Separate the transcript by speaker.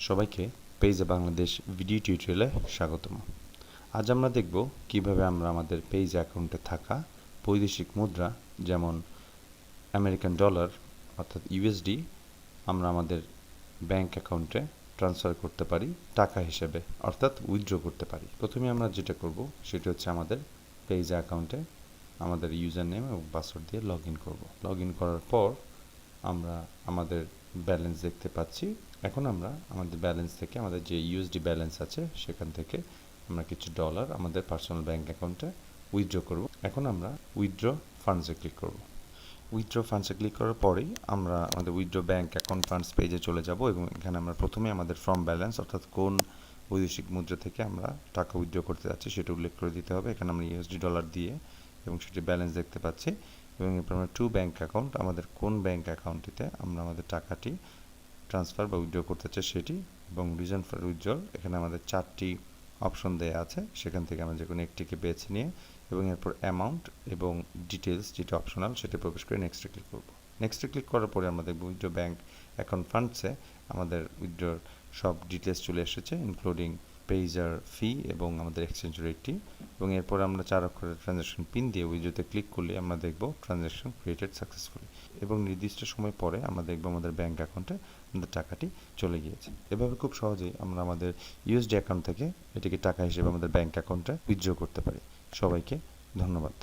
Speaker 1: সবাইকে পেইজে বাংলাদেশ ভিডিও টিউটোরিয়ালে স্বাগতম। আজ আমরা দেখব কিভাবে আমরা আমাদের পেইজ অ্যাকাউন্টে থাকা বৈদেশিক মুদ্রা যেমন আমেরিকান ডলার অর্থাৎ ইউএসডি আমরা আমাদের ব্যাংক অ্যাকাউন্টে ট্রান্সফার করতে পারি টাকা হিসেবে অর্থাৎ উইথড্র করতে পারি। প্রথমে আমরা যেটা করব সেটা হচ্ছে আমাদের পেইজ অ্যাকাউন্টে আমাদের ইউজার নেম এবং পাসওয়ার্ড দিয়ে লগ ইন করব। লগ ইন করার পর আমরা আমাদের ব্যালেন্স দেখতে পাচ্ছি। এখন আমরা আমাদের ব্যালেন্স থেকে আমাদের যে ইউএসডি ব্যালেন্স আছে সেখান থেকে আমরা কিছু ডলার আমাদের পার্সোনাল ব্যাংক অ্যাকাউন্টে উইথড্র করব। এখন আমরা উইথড্র ফান্ডসে ক্লিক করব। উইথড্র ফান্ডসে ক্লিক করার পরেই আমরা আমাদের উইথড্র ব্যাংক অ্যাকাউন্ট ফান্ডস পেজে চলে যাব এবং এখানে আমরা প্রথমে আমাদের ফ্রম ব্যালেন্স অর্থাৎ কোন বৈদেশিক মুদ্রা থেকে আমরা টাকা উইথড্র করতে যাচ্ছি সেটা উল্লেখ করে দিতে হবে। এখানে আমরা ইউএসডি ডলার দিয়ে এবং সেটি ব্যালেন্স দেখতে পাচ্ছি এবং এরপর আমরা টু ব্যাংক অ্যাকাউন্ট আমাদের কোন ব্যাংক অ্যাকাউন্টটিতে আমরা আমাদের টাকাটি ট্রান্সফার বা উইথড্র করতে চাই সেটি এবং রিজন ফর উইথড্রল এখানে আমাদের 4টি অপশন দেওয়া আছে, সেখান থেকে আমরা যে কোনো একটিকে বেছে নিয়ে এবং এরপর অ্যামাউন্ট এবং ডিটেলস যেটা অপশনাল সেটা প্রবেশ করে নেক্সটে ক্লিক করব। নেক্সটে ক্লিক করার পরে আমরা দেখব উইথড্র ব্যাংক অ্যাকাউন্ট ফান্ডসে আমাদের উইথড্রর সব ডিটেলস চলে এসেছে ইনক্লুডিং পেইজার ফি এবং আমাদের এক্সচেঞ্জ রেটটি এবং এরপর আমরা 4 অক্ষরের ট্রানজ্যাকশন পিন দিয়ে উইথড্রতে ক্লিক করলে আমরা দেখব ট্রানজ্যাকশন ক্রিয়েটেড সাকসেসফুলি এবং নির্দিষ্ট সময় পরে আমরা দেখব আমাদের ব্যাংক অ্যাকাউন্টে আমাদের টাকাটি চলে গিয়েছে। এভাবে খুব সহজেই আমরা আমাদের ইউএসডি অ্যাকাউন্ট থেকে এটিকে টাকা হিসেবে আমাদের ব্যাংক অ্যাকাউন্টে উইথড্র করতে পারি। সবাইকে ধন্যবাদ।